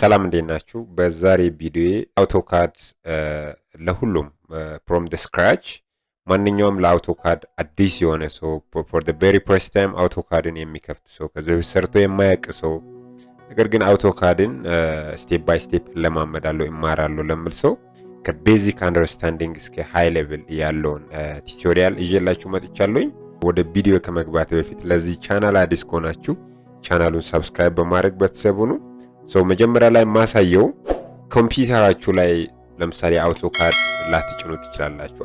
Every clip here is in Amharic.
ሰላም እንዴት ናችሁ? በዛሬ ቪዲዮ አውቶካድ ለሁሉም from the scratch ማንኛውም ለአውቶካድ አዲስ የሆነ ሰው for the very first time አውቶካድን የሚከፍት ሰው ከዚህ በፊት ሰርቶ የማያውቅ ሰው ነገር ግን አውቶካድን ስቴፕ ባይ ስቴፕ ለማመዳለው እማራለሁ ለምል ሰው ከቤዚክ አንደርስታንዲንግ እስከ ሃይ ሌቭል ያለውን ቲዩቶሪያል ይዤላችሁ መጥቻለሁ። ወደ ቪዲዮ ከመግባት በፊት ለዚህ ቻናል አዲስ ከሆናችሁ ቻናሉን ሰብስክራይብ በማድረግ ቤተሰብ ሁኑ። ሶ መጀመሪያ ላይ ማሳየው ኮምፒውተራችሁ ላይ ለምሳሌ አውቶካድ ላትጭኑ ትችላላችሁ።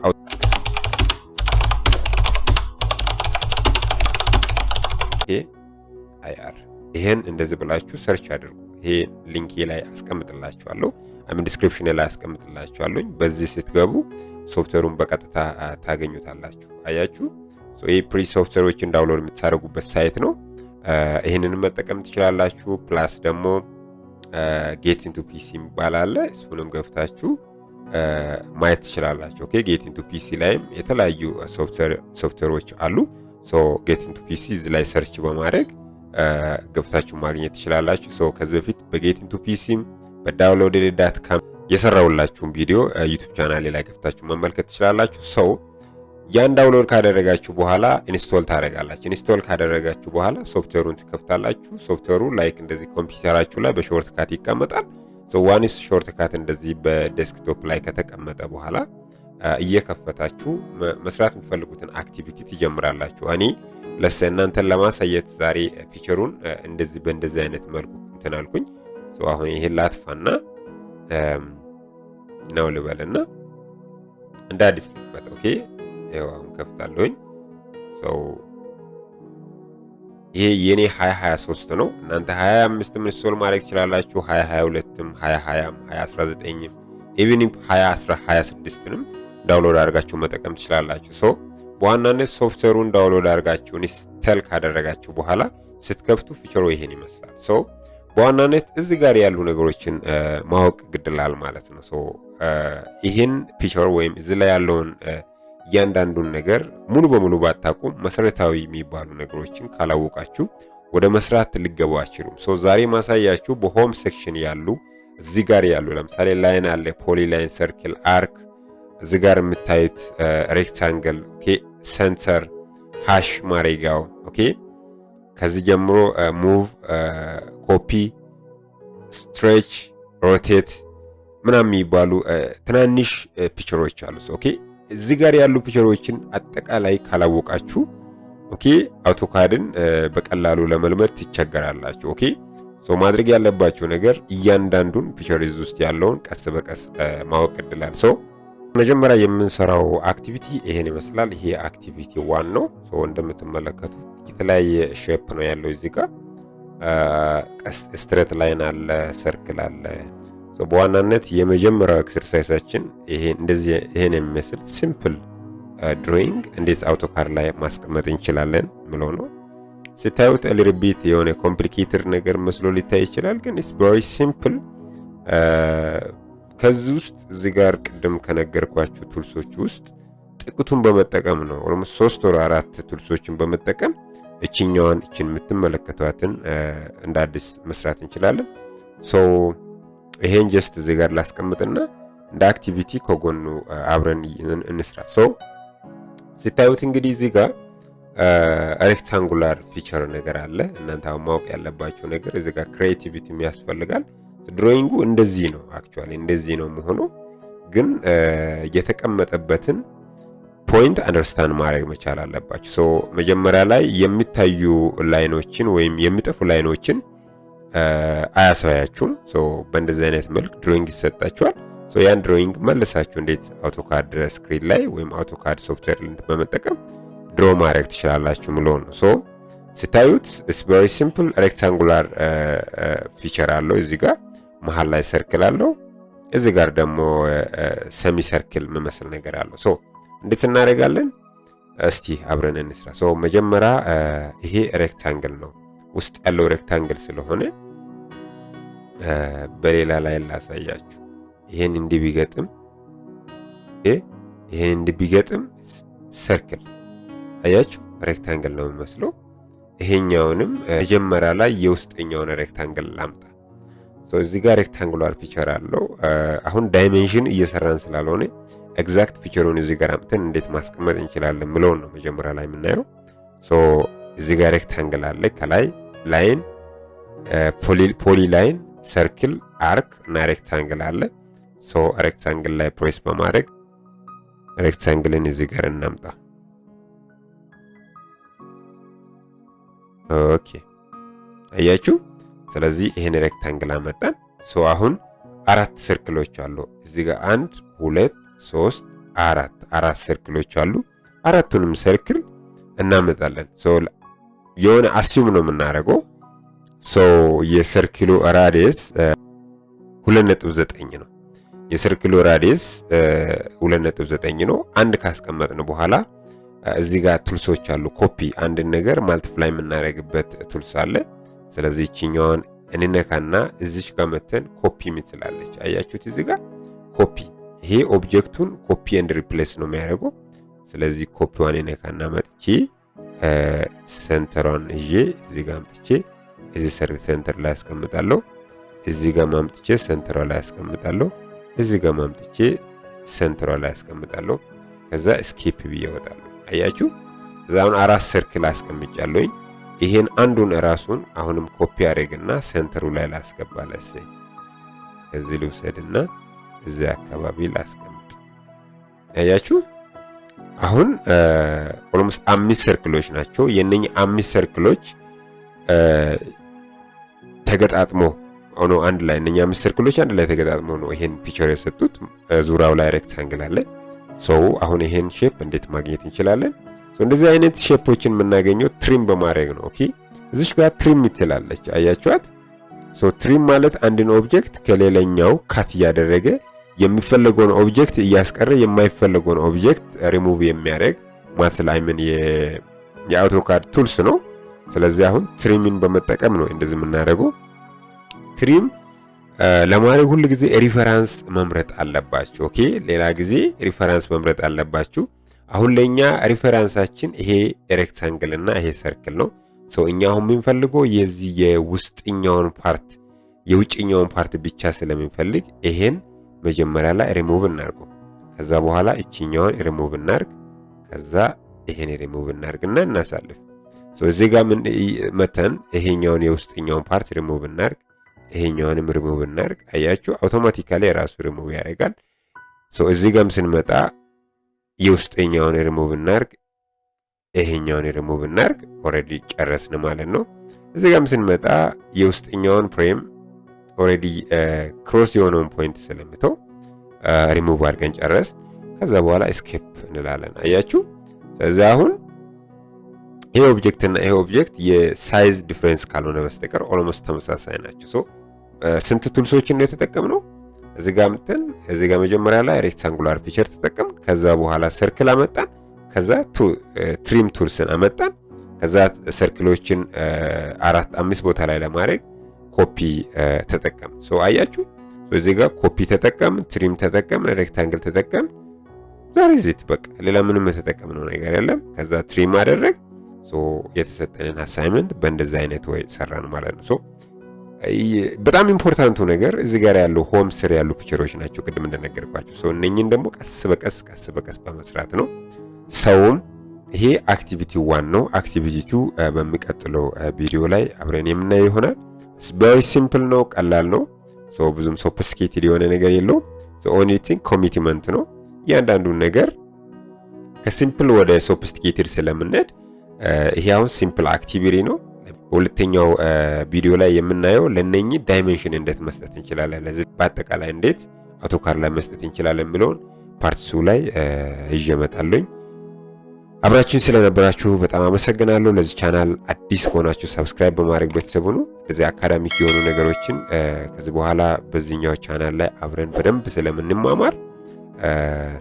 አይአር ይሄን እንደዚህ ብላችሁ ሰርች አድርጉ። ይሄ ሊንክ ላይ አስቀምጥላችኋለሁ፣ ዲስክሪፕሽን ላይ አስቀምጥላችኋለሁ። በዚህ ስትገቡ ሶፍትዌሩን በቀጥታ ታገኙታላችሁ። አያችሁ? ሶ ይሄ ፕሪ ሶፍትዌሮችን ዳውንሎድ የምታደርጉበት ሳይት ነው። ይሄንን መጠቀም ትችላላችሁ። ፕላስ ደግሞ ጌት ኢንቱ ፒሲ ይባላል። እሱንም ገብታችሁ ማየት ትችላላችሁ። ኦኬ ጌት ኢንቱ ፒሲ ላይም የተለያዩ ሶፍትዌሮች አሉ። ሶ ጌት ኢንቱ ፒሲ እዚህ ላይ ሰርች በማድረግ ገብታችሁ ማግኘት ትችላላችሁ። ሶ ከዚህ በፊት በጌት ኢንቱ ፒሲም በdownloaded.com የሰራውላችሁን ቪዲዮ ዩቲዩብ ቻናሌ ላይ ገብታችሁ መመልከት ትችላላችሁ። ሶ ያን ዳውንሎድ ካደረጋችሁ በኋላ ኢንስቶል ታደርጋላችሁ። ኢንስቶል ካደረጋችሁ በኋላ ሶፍትዌሩን ትከፍታላችሁ። ሶፍትዌሩ ላይክ እንደዚህ ኮምፒውተራችሁ ላይ በሾርት ካት ይቀመጣል። ሶ ዋንስ ሾርት ካት እንደዚህ በዴስክቶፕ ላይ ከተቀመጠ በኋላ እየከፈታችሁ መስራት የምትፈልጉትን አክቲቪቲ ትጀምራላችሁ። እኔ ለእናንተን ለማሳየት ዛሬ ፊቸሩን እንደዚህ በእንደዚህ አይነት መልኩ እንትን አልኩኝ። ሶ አሁን ይሄን ላጥፋና ነው ልበልና እንደ አዲስ ልክፈት። ኦኬ ይሄው አሁን ከፍታለሁኝ። ሶ ይሄ የኔ 2023 ነው። እናንተ 25 ኢንስቶል ማድረግ ትችላላችሁ። 2022ም 2020ም 2019ም ኢቭን 2026ንም ዳውንሎድ አድርጋችሁ መጠቀም ትችላላችሁ። ሶ በዋናነት ሶፍትዌሩን ዳውንሎድ አድርጋችሁ ኢንስቶል ካደረጋችሁ በኋላ ስትከፍቱ ፊቸሩ ይሄን ይመስላል። ሶ በዋናነት እዚህ ጋር ያሉ ነገሮችን ማወቅ ግድላል ማለት ነው። ሶ ይሄን ፊቸር ወይም እዚህ ላይ ያለውን እያንዳንዱን ነገር ሙሉ በሙሉ ባታቁም መሰረታዊ የሚባሉ ነገሮችን ካላወቃችሁ ወደ መስራት ልገቡ አትችሉም። ሶ ዛሬ ማሳያችሁ በሆም ሴክሽን ያሉ እዚህ ጋር ያሉ ለምሳሌ ላይን አለ፣ ፖሊላይን፣ ሰርክል፣ አርክ እዚህ ጋር የምታዩት ሬክታንግል፣ ኦኬ ሴንተር፣ ሃሽ ማሬጋው፣ ኦኬ ከዚህ ጀምሮ ሙቭ፣ ኮፒ፣ ስትሬች፣ ሮቴት ምናምን የሚባሉ ትናንሽ ፒክቸሮች አሉ። ኦኬ እዚህ ጋር ያሉ ፒክቸሮችን አጠቃላይ ካላወቃችሁ ኦኬ አውቶካድን በቀላሉ ለመልመድ ትቸገራላችሁ። ኦኬ ሶ ማድረግ ያለባችሁ ነገር እያንዳንዱን ፒክቸር ውስጥ ያለውን ቀስ በቀስ ማወቅ ይደላል። ሶ መጀመሪያ የምንሰራው አክቲቪቲ ይሄን ይመስላል። ይሄ አክቲቪቲ 1 ነው። ሶ እንደምትመለከቱት የተለያየ ሼፕ ነው ያለው። እዚህ ጋር ስትሬት ላይን አለ፣ ሰርክል አለ። ሶ በዋናነት የመጀመሪያው ኤክሰርሳይዛችን ይሄን የሚመስል ሲምፕል ድሮይንግ እንዴት አውቶካድ ላይ ማስቀመጥ እንችላለን ምለው ነው። ስታዩት ሊርቢት የሆነ ኮምፕሊኬትድ ነገር መስሎ ሊታይ ይችላል፣ ግን ኢትስ ቬሪ ሲምፕል። ከዚህ ውስጥ እዚህ ጋር ቅድም ከነገርኳችሁ ቱልሶች ውስጥ ጥቂቱን በመጠቀም ነው ኦልሞስት 3 or 4 ቱልሶችን በመጠቀም እቺን የምትመለከቷትን እንደ አዲስ መስራት እንችላለን። ሶ ይሄን ጀስት እዚህ ጋር ላስቀምጥና እንደ አክቲቪቲ ከጎኑ አብረን እንስራ። ሶ ስታዩት እንግዲህ እዚህ ጋር ሬክታንጉላር ፊቸር ነገር አለ። እናንተ ማወቅ ያለባችሁ ነገር እዚህ ጋር ክሬቲቪቲ ያስፈልጋል። ድሮይንጉ እንደዚህ ነው፣ አክቹአሊ እንደዚህ ነው መሆኑ፣ ግን የተቀመጠበትን ፖይንት አንደርስታንድ ማድረግ መቻል አለባችሁ። ሶ መጀመሪያ ላይ የሚታዩ ላይኖችን ወይም የሚጠፉ ላይኖችን አያሳያችሁም። ሶ በእንደዚህ አይነት መልክ ድሮይንግ ይሰጣችኋል። ሶ ያን ድሮይንግ መልሳችሁ እንዴት አውቶካድ ስክሪን ላይ ወይም አውቶካድ ሶፍትዌር በመጠቀም ድሮ ማድረግ ትችላላችሁ ምለው ነው። ሶ ስታዩት ኢትስ ቬሪ ሲምፕል ሬክታንጉላር ፊቸር አለው። እዚህ ጋር መሃል ላይ ሰርክል አለው። እዚህ ጋር ደግሞ ሰሚ ሰርክል መመስል ነገር አለው። ሶ እንዴት እናደርጋለን? እስቲ አብረን እንስራ። ሶ መጀመሪያ ይሄ ሬክታንግል ነው፣ ውስጥ ያለው ሬክታንግል ስለሆነ በሌላ ላይ ላሳያችሁ። ይሄን እንዲህ ቢገጥም ሰርክል አያችሁ፣ ሬክታንግል ነው የሚመስለው። ይሄኛውንም መጀመሪያ ላይ የውስጠኛውን ሬክታንግል ላምጣ። ሶ እዚህ ጋር ሬክታንጉላር ፊቸር አለው። አሁን ዳይሜንሽን እየሰራን ስላልሆነ ኤግዛክት ፊቸሩን እዚህ ጋር አምጥተን እንዴት ማስቀመጥ እንችላለን ብለውን ነው መጀመሪያ ላይ የምናየው። ሶ እዚህ ጋር ሬክታንግል አለ፣ ከላይ ላይን፣ ፖሊ ላይን፣ ሰርክል፣ አርክ እና ሬክታንግል አለ። ሶ ሬክታንግል ላይ ፕሬስ በማድረግ ሬክታንግልን እዚህ ጋር እናምጣ። ኦኬ አያችሁ። ስለዚህ ይሄን ሬክታንግል አመጣን። ሶ አሁን አራት ሰርክሎች አሉ እዚህ ጋር 1 2 3 4 ሰርክሎች አሉ። አራቱንም ሰርክል እናመጣለን። ሶ የሆነ አስዩም ነው የምናደርገው። ሶ የሰርክሉ ራዲየስ 2.9 ነው። የሰርክሉ ራዲየስ 2.9 ነው። አንድ ካስቀመጥን በኋላ እዚህ ጋር ቱልሶች አሉ። ኮፒ አንድን ነገር ማልቲፕላይ የምናደርግበት ቱልስ አለ። ስለዚህ እቺኛውን እንነካና እዚች ጋር መተን ኮፒ ምትላለች። አያችሁት እዚህ ጋር ኮፒ። ይሄ ኦብጀክቱን ኮፒ ኤንድ ሪፕሌስ ነው የሚያደርገው። ስለዚህ ኮፒዋን እንነካና መጥቼ ሴንተሯን ይዤ እዚህ ጋር አምጥቼ እዚህ ሴንተር ላይ አስቀምጣለሁ። እዚህ ጋር ማምጥቼ ሴንተሯ ላይ አስቀምጣለሁ። እዚህ ጋር ማምጥቼ ሴንተሯ ላይ አስቀምጣለሁ። ከዛ እስኬፕ ብዬ እወጣለሁ። አያችሁ እዛውን አራት ሰርክል አስቀምጫለሁኝ። ይሄን አንዱን ራሱን አሁንም ኮፒ አድርግና ሴንተሩ ላይ ላስገባለስ። እዚህ ልውሰድና እዚህ አካባቢ ላስቀምጥ። አያችሁ አሁን ኦልሞስት 5 ሰርክሎች ናቸው። የነኚህ 5 ሰርክሎች ተገጣጥሞ ሆኖ አንድ ላይ እነኚህ 5 ሰርክሎች አንድ ላይ ተገጣጥሞ ነው ይሄን ፒክቸር የሰጡት። ዙሪያው ላይ ሬክታንግል አለ። ሶ አሁን ይሄን ሼፕ እንዴት ማግኘት እንችላለን? ሶ እንደዚህ አይነት ሼፖችን የምናገኘው ትሪም በማድረግ ነው። ኦኬ እዚሽ ጋር ትሪም ትላለች። አያችኋት? ሶ ትሪም ማለት አንድን ኦብጀክት ከሌላኛው ካት እያደረገ የሚፈልገውን ኦብጀክት እያስቀረ የማይፈልገውን ኦብጀክት ሪሙቭ የሚያደርግ ማለት አይምን የአውቶካድ ቱልስ ነው። ስለዚህ አሁን ትሪምን በመጠቀም ነው እንደዚህ የምናደርገው። ትሪም ለማድረግ ሁሉ ጊዜ ሪፈረንስ መምረጥ አለባችሁ። ኦኬ ሌላ ጊዜ ሪፈረንስ መምረጥ አለባችሁ። አሁን ለኛ ሪፈረንሳችን ይሄ ሬክታንግል እና ይሄ ሰርክል ነው። ሶ እኛ አሁን የምንፈልገው የዚህ የውስጥኛውን ፓርት የውጭኛውን ፓርት ብቻ ስለምንፈልግ ይሄን መጀመሪያ ላይ ሪሙቭ እናርገው። ከዛ በኋላ እቺኛውን ሪሙቭ እናርግ። ከዛ ይሄን ሪሙቭ እናርግና እናሳልፍ። ሶ እዚህ ጋር ምን መተን ይሄኛውን የውስጥኛውን ፓርት ሪሙቭ እናርግ፣ ይሄኛውንም ሪሙቭ እናርግ። አያችሁ አውቶማቲካሊ ራሱ ሪሙቭ ያደርጋል። ሶ እዚህ ጋርም ስንመጣ የውስጥኛውን ሪሙቭ እናርግ፣ ይሄኛውን ሪሙቭ እናርግ። ኦሬዲ ጨረስን ማለት ነው። እዚህ ጋርም ስንመጣ የውስጥኛውን ፍሬም ኦሬዲ ክሮስ የሆነውን ፖይንት ስለምተው ሪሙቭ አድርገን ጨረስ። ከዛ በኋላ ኤስኬፕ እንላለን። አያችሁ ስለዚህ አሁን ይሄ ኦብጀክት እና ይሄ ኦብጀክት የሳይዝ ዲፈረንስ ካልሆነ በስተቀር ኦልሞስት ተመሳሳይ ናቸው። ሶ ስንት ቱልሶችን ነው የተጠቀምነው? እዚህ ጋር መተን እዚህ ጋር መጀመሪያ ላይ ሬክታንጉላር ፊቸር ተጠቀምን። ከዛ በኋላ ሰርክል አመጣን። ከዛ ትሪም ቱልስን አመጣን። ከዛ ሰርክሎችን 4-5 ቦታ ላይ ለማድረግ ኮፒ ተጠቀም። ሶ አያችሁ እዚህ ጋር ኮፒ ተጠቀም፣ ትሪም ተጠቀም፣ ሬክታንግል ተጠቀም። ዛሬ ዚት በቃ ሌላ ምንም የተጠቀምነው ነገር የለም። ከዛ ትሪም አደረግ። ሶ የተሰጠንን አሳይመንት በእንደዛ አይነት ወይ ሰራን ማለት ነው። ሶ በጣም ኢምፖርታንቱ ነገር እዚህ ጋር ያለው ሆም ስር ያሉ ፒክቸሮች ናቸው ቅድም እንደነገርኳችሁ። ሶ እነኚህን ደግሞ ቀስ በቀስ በመስራት ነው። ሰውም ይሄ አክቲቪቲ 1 ነው። አክቲቪቲ 2 በሚቀጥለው ቪዲዮ ላይ አብረን የምናየው ይሆናል። very simple ነው፣ ቀላል ነው። ሶ ብዙም ሶፊስቲኬትድ የሆነ ነገር የለውም። ሶ only thing ኮሚትመንት ነው። እያንዳንዱን ነገር ከሲምፕል ወደ ሶፊስቲኬትድ ስለምንሄድ ይሄ አሁን ሲምፕል አክቲቪቲ ነው። በሁለተኛው ቪዲዮ ላይ የምናየው ለነኚህ ዳይሜንሽን እንዴት መስጠት እንችላለን፣ ለዚህ በአጠቃላይ እንዴት አውቶካድ ላይ መስጠት እንችላለን የሚለውን ፓርት 2 ላይ ይዤ እመጣለሁ። አብራችሁን ስለነበራችሁ በጣም አመሰግናለሁ። ለዚህ ቻናል አዲስ ከሆናችሁ ሰብስክራይብ በማድረግ ቤተሰብ ሁኑ። እዚህ አካዳሚክ የሆኑ ነገሮችን ከዚህ በኋላ በዚህኛው ቻናል ላይ አብረን በደንብ ስለምንማማር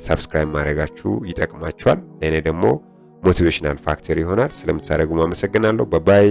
ሰብስክራይብ ማድረጋችሁ ይጠቅማችኋል። ለኔ ደግሞ ሞቲቬሽናል ፋክተር ይሆናል። ስለምታደርጉ አመሰግናለሁ። ባይ